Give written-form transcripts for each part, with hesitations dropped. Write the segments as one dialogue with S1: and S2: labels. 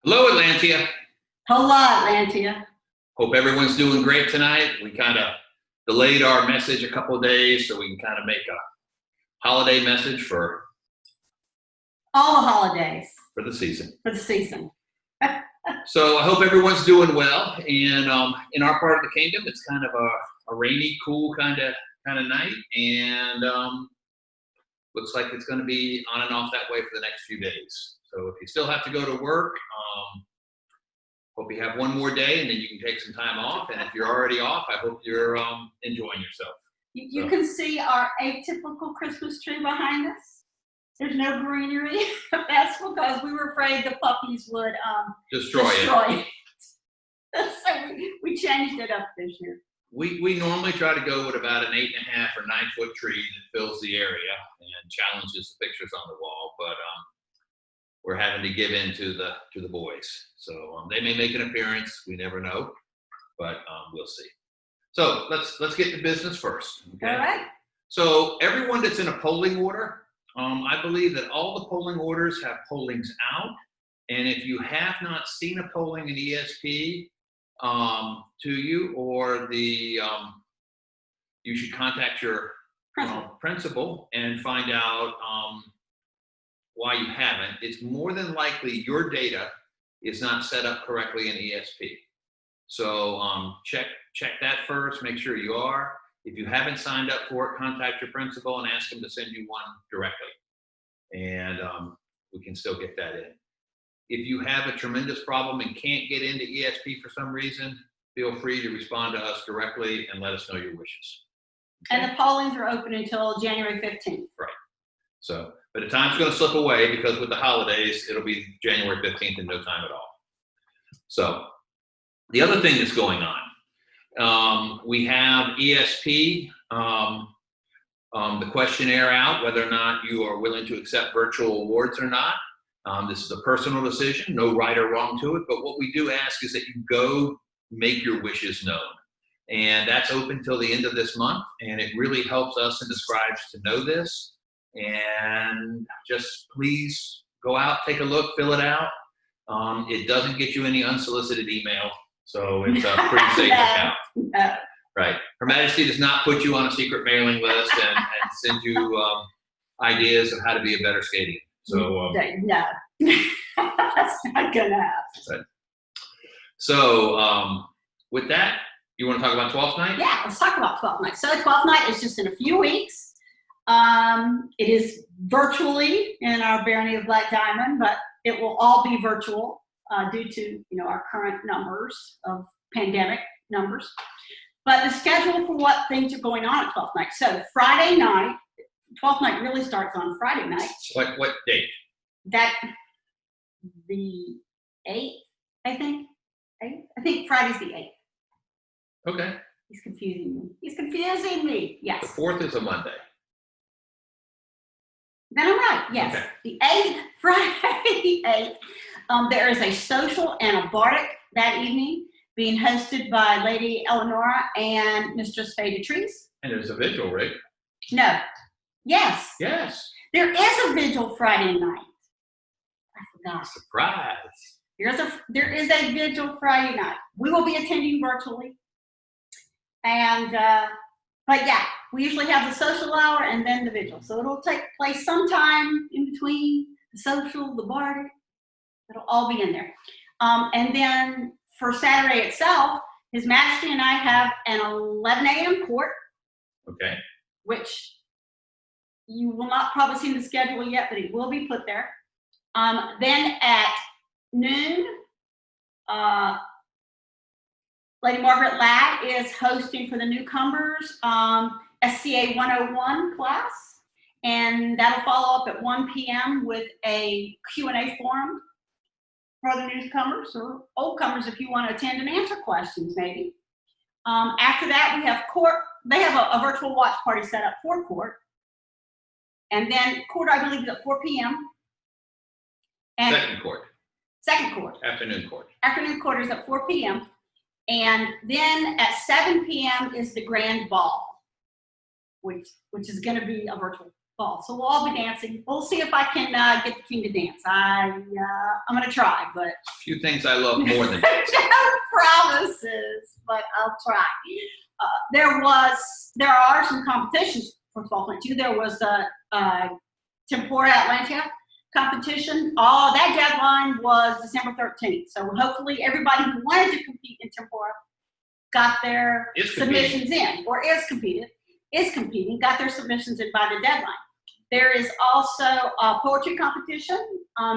S1: Hello, Atlantia.
S2: Hello, Atlantia.
S1: Hope everyone's doing great tonight. We kind of delayed our message a couple of days so we can kind of make a holiday message for
S2: all the holidays.
S1: For the season.
S2: For the season.
S1: So I hope everyone's doing well. And in our part of the kingdom, it's kind of a rainy, cool kind of night, and looks like it's going to be on and off that way for the next few days. So if you still have to go to work, hope you have one more day and then you can take some time off. And if you're already off, I hope you're enjoying yourself.
S2: You can see our atypical Christmas tree behind us. There's no greenery. That's because we were afraid the puppies would destroy it. So we changed it up this year.
S1: We normally try to go with about an 8.5 or 9 foot tree that fills the area and challenges the pictures on the wall, but we're having to give in to the boys. So they may make an appearance. We never know, but we'll see. So let's get to business first. Okay?
S2: All right.
S1: So everyone that's in a polling order, I believe that all the polling orders have pollings out, and if you have not seen a polling in ESP to you, or the you should contact your principal and find out why you haven't. It's more than likely your data is not set up correctly in ESP. So check that first, make sure you are. If you haven't signed up for it, contact your principal and ask them to send you one directly. And we can still get that in. If you have a tremendous problem and can't get into ESP for some reason, feel free to respond to us directly and let us know your wishes. Okay?
S2: And the pollings are open until January 15th.
S1: Right. So, but the time's going to slip away because with the holidays, it'll be January 15th in no time at all. So, the other thing that's going on, we have ESP, the questionnaire out, whether or not you are willing to accept virtual awards or not. This is a personal decision, no right or wrong to it, but what we do ask is that you go make your wishes known. And that's open till the end of this month, and it really helps us and the scribes to know this. And just please go out, take a look, fill it out. It doesn't get you any unsolicited email, so it's a pretty safe account. Right. Her Majesty does not put you on a secret mailing list and send you ideas of how to be a better skater. So
S2: no, that's not gonna happen.
S1: Right. So with that, you want to talk about 12th Night?
S2: Yeah, let's talk about 12th Night. So 12th Night is just in a few weeks. It is virtually in our Barony of Black Diamond, but it will all be virtual due to our current numbers of pandemic numbers. But the schedule for what things are going on at 12th Night. So Friday night, 12th Night really starts on Friday night.
S1: What date?
S2: That the 8th, I think. 8th? I think Friday's the 8th.
S1: Okay.
S2: He's confusing me. Yes.
S1: The 4th is a Monday.
S2: Then I'm right. Yes. Okay. The 8th, Friday the 8th. There is a social and a bardic that evening being hosted by Lady Eleonora and Mistress Faye Detrice.
S1: And there's a vigil, right?
S2: No. Yes.
S1: Yes.
S2: There is a vigil Friday night. I forgot.
S1: Surprise.
S2: There is a vigil Friday night. We will be attending virtually. And but yeah, we usually have the social hour and then the vigil. So it'll take place sometime in between the social, the bardic. It'll all be in there. And then for Saturday itself, His Majesty and I have an 11 a.m. court.
S1: Okay. Which
S2: you will not probably see the schedule yet, but it will be put there. Then at noon, Lady Margaret Ladd is hosting for the newcomers SCA 101 class, and that'll follow up at 1 p.m. with a Q&A forum for the newcomers or oldcomers if you want to attend and answer questions maybe. After that, we have court. They have a virtual watch party set up for court. And then court, I believe, is at 4 p.m. And
S1: Second court. Afternoon court.
S2: Afternoon court is at 4 p.m. And then at 7 p.m. is the grand ball, which is going to be a fall. So we'll all be dancing. We'll see if I can get the king to dance. I'm going to try, but.
S1: A few things I love more than dancing.
S2: No promises, but I'll try. There are some competitions for 12th Night too. There was the Tempora Atlantia competition. Oh, that deadline was December 13th. So hopefully everybody who wanted to compete in Tempora got their submissions in, or is competing, got their submissions in by the deadline. There is also a poetry competition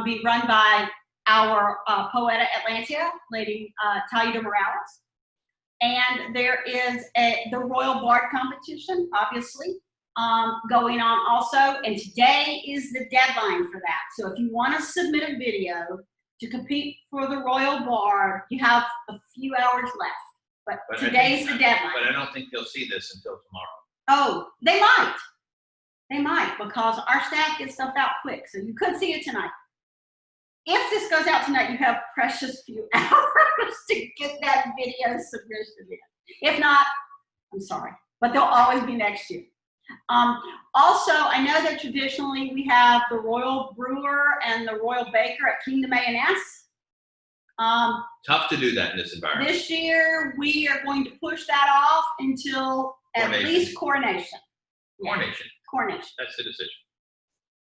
S2: being run by our poet at Atlantia, Lady Taida Morales. And there is the Royal Bard competition, obviously, going on also. And today is the deadline for that. So if you want to submit a video to compete for the Royal Bard, you have a few hours left. But today's the deadline.
S1: But I don't think they'll see this until tomorrow.
S2: Oh, they might. They might, because our staff gets stuff out quick. So you could see it tonight. If this goes out tonight, you have precious few hours to get that video submission in. If not, I'm sorry, but they'll always be next year. Also, I know that traditionally we have the Royal Brewer and the Royal Baker at Kingdom A&S.
S1: Tough to do that in this environment.
S2: This year, we are going to push that off until at least coronation.
S1: Coronation.
S2: Coronation.
S1: That's the decision.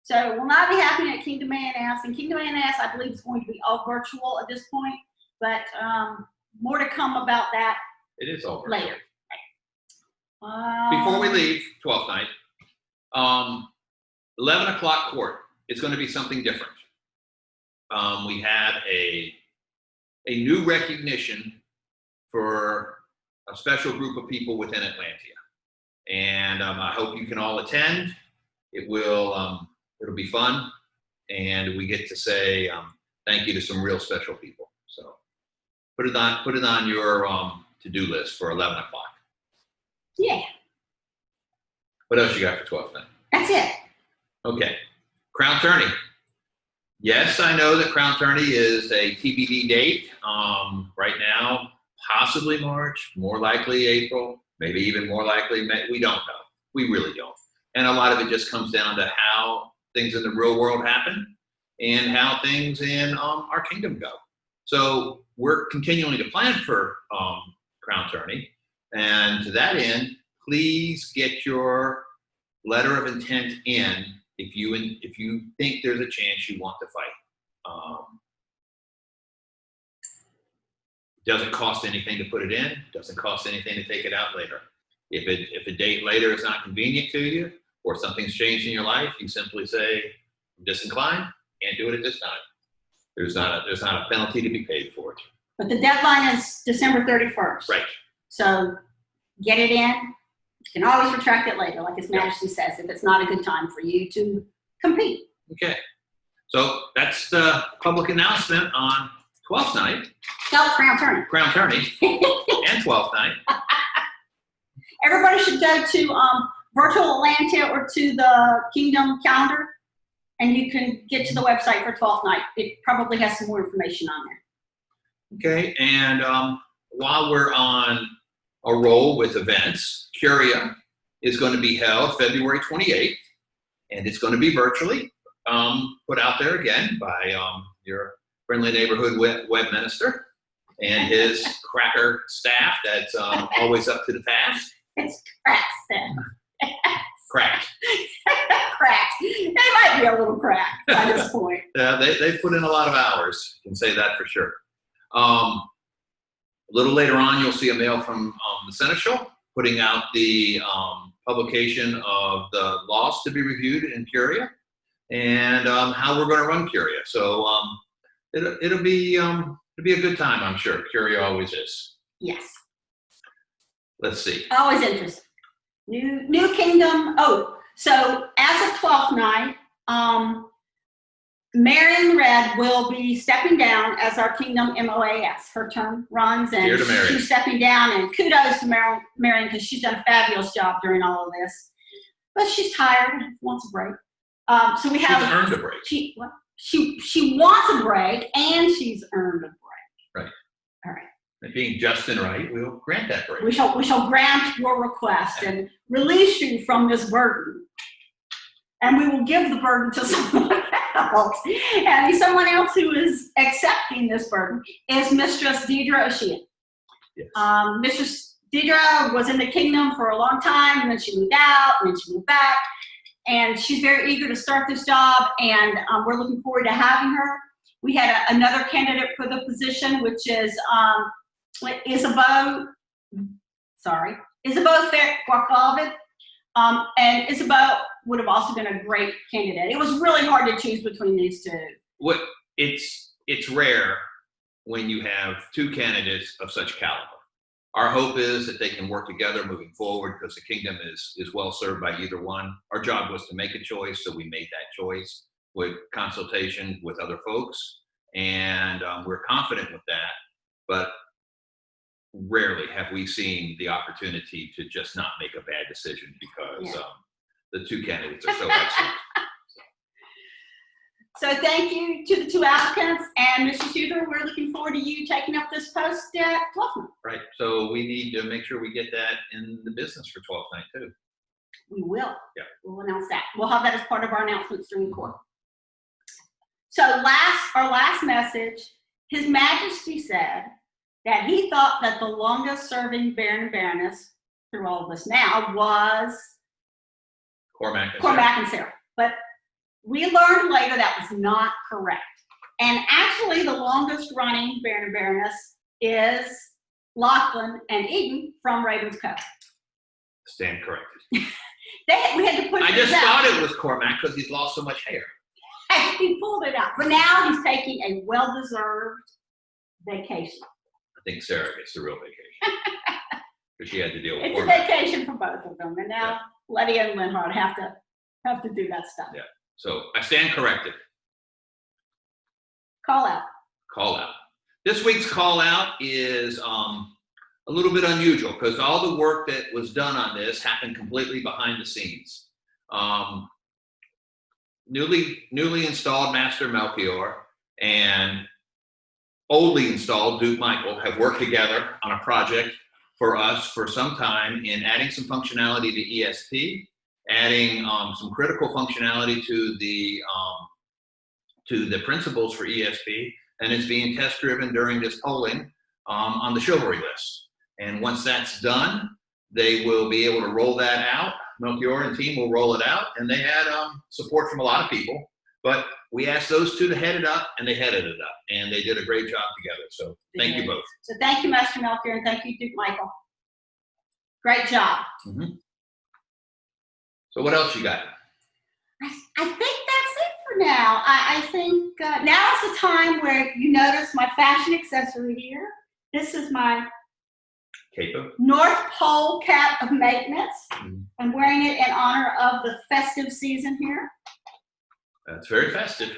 S2: So it will not be happening at Kingdom A&S. And Kingdom A&S, I believe, is going to be all virtual at this point. But more to come about that.
S1: It is all virtual.
S2: Later.
S1: Before we leave 12th night, 11 o'clock court is going to be something different. We have a new recognition for a special group of people within Atlantia. And I hope you can all attend. It'll be fun. And we get to say thank you to some real special people. So put it on your to-do list for 11 o'clock.
S2: Yeah.
S1: What else you got for 12th night?
S2: That's it.
S1: Okay. Crown Tourney. Yes, I know that Crown Tourney is a TBD date. Right now, possibly March, more likely April, maybe even more likely May. We don't know. We really don't. And a lot of it just comes down to how things in the real world happen and how things in our kingdom go. So we're continuing to plan for Crown Tourney. And to that end, please get your letter of intent in if you think there's a chance you want to fight. Doesn't cost anything to put it in. Doesn't cost anything to take it out later. If a date later is not convenient to you, or something's changed in your life, you simply say, I'm disinclined, can't do it at this time. There's not a penalty to be paid for it.
S2: But the deadline is December 31st.
S1: Right.
S2: So get it in. You can always retract it later, like His Majesty says, if it's not a good time for you to compete.
S1: Okay. So that's the public announcement on 12th night.
S2: No, Crown Tourney.
S1: Crown Tourney and 12th night.
S2: Everybody should go to Virtual Atlantia or to the Kingdom calendar, and you can get to the website for 12th night. It probably has some more information on there.
S1: Okay, and while we're on a roll with events, Curia is going to be held February 28th, and it's going to be virtually put out there again by your friendly neighborhood web minister and his cracker staff that's always up to the task.
S2: It's cracked staff.
S1: Cracked.
S2: Cracked. They might be a little cracked by this point.
S1: They put in a lot of hours, I can say that for sure. A little later on, you'll see a mail from the Seneschal putting out the publication of the laws to be reviewed in Curia and how we're going to run Curia. So it'll be a good time, I'm sure. Curia always is.
S2: Yes.
S1: Let's see.
S2: Always interesting. New kingdom. Oh, so as of 12th night, Marion Red will be stepping down as our kingdom MOAS. Her term runs, and she's stepping down. And kudos to Marion because she's done a fabulous job during all of this. But she's tired, wants a break. So we have.
S1: She's earned a break.
S2: She wants a break, and she's earned a break.
S1: Right.
S2: All right.
S1: And being just and right, we'll grant that break.
S2: We shall grant your request and release you from this burden. and we will give the burden to someone else. And someone else who is accepting this burden is Mistress Deidre O'Shea.
S1: Yes.
S2: Mistress Deidre was in the kingdom for a long time, and then she moved out, and then she moved back. And she's very eager to start this job, and we're looking forward to having her. We had another candidate for the position, which is Isabeau Fairclough. And Isabeau would have also been a great candidate. It was really hard to choose between these two.
S1: It's rare when you have two candidates of such caliber. Our hope is that they can work together moving forward because the kingdom is well served by either one. Our job was to make a choice, so we made that choice with consultation with other folks, and we're confident with that. But rarely have we seen the opportunity to just not make a bad decision because the two candidates are so excellent.
S2: So thank you to the two applicants, and Mr. Shooter, we're looking forward to you taking up this post at 12th Night.
S1: Right, so we need to make sure we get that in the business for 12th Night too.
S2: We will.
S1: Yeah.
S2: We'll announce that. We'll have that as part of our announcements during the court. So our last message, His Majesty said that he thought that the longest serving Baron and Baroness through all of this now was
S1: Cormac
S2: and Sarah. But we learned later that was not correct. And actually the longest running Baron and Baroness is Lachlan and Eden from Raven's Cove.
S1: Stand corrected.
S2: We had to put
S1: I just
S2: out.
S1: thought it was Cormac because he's lost so much hair.
S2: He pulled it out. But now he's taking a well-deserved vacation.
S1: I think Sarah gets the real vacation because she had to deal with
S2: It's
S1: Cormac.
S2: a vacation for both of them. And now Letty and Linhart have to do that stuff.
S1: Yeah. So I stand corrected.
S2: Call out.
S1: Call out. This week's call out is a little bit unusual because all the work that was done on this happened completely behind the scenes. Newly installed Master Melchior and oldly installed Duke Michael have worked together on a project for us for some time in adding some functionality to ESP, adding some critical functionality to the principles for ESP, and it's being test driven during this polling on the chivalry list. And once that's done, they will be able to roll that out. Melchior and team will roll it out, and they had support from a lot of people, but we asked those two to head it up, and they headed it up, and they did a great job together. So thank you both.
S2: So thank you, Master Melchior, and thank you, Duke Michael. Great job.
S1: Mm-hmm. So what else you got?
S2: I think that's it for now. I think now is the time where you notice my fashion accessory here. This is my
S1: Capo?
S2: North Pole cap of maintenance.
S1: Mm-hmm.
S2: I'm wearing it in honor of the festive season here.
S1: That's very festive.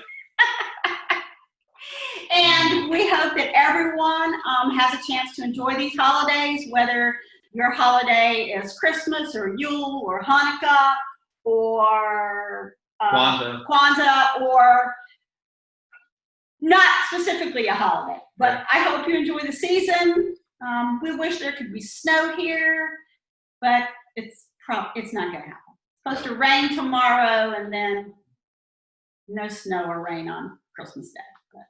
S2: And we hope that everyone has a chance to enjoy these holidays, whether your holiday is Christmas or Yule or Hanukkah or Kwanzaa or not specifically a holiday. But I hope you enjoy the season. We wish there could be snow here, but it's not going to happen. It's supposed to rain tomorrow and then no snow or rain on Christmas Day. But.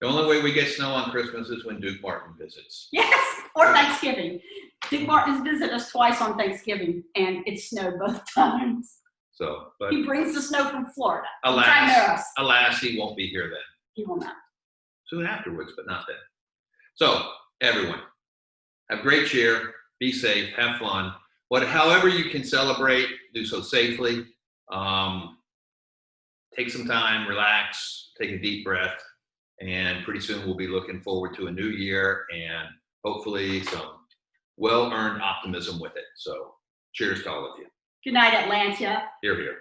S1: The only way we get snow on Christmas is when Duke Martin visits.
S2: Yes, or Thanksgiving. Duke Martin has visited us twice on Thanksgiving, and it snowed both times.
S1: So, but
S2: he brings the snow from Florida.
S1: alas, he won't be here then.
S2: He will not.
S1: Soon afterwards, but not then. So, everyone, have great cheer, be safe, have fun. However you can celebrate, do so safely. Take some time, relax, take a deep breath, and pretty soon we'll be looking forward to a new year and hopefully some well-earned optimism with it. So, cheers to all of you.
S2: Good night, Atlanta.
S1: Hear, hear.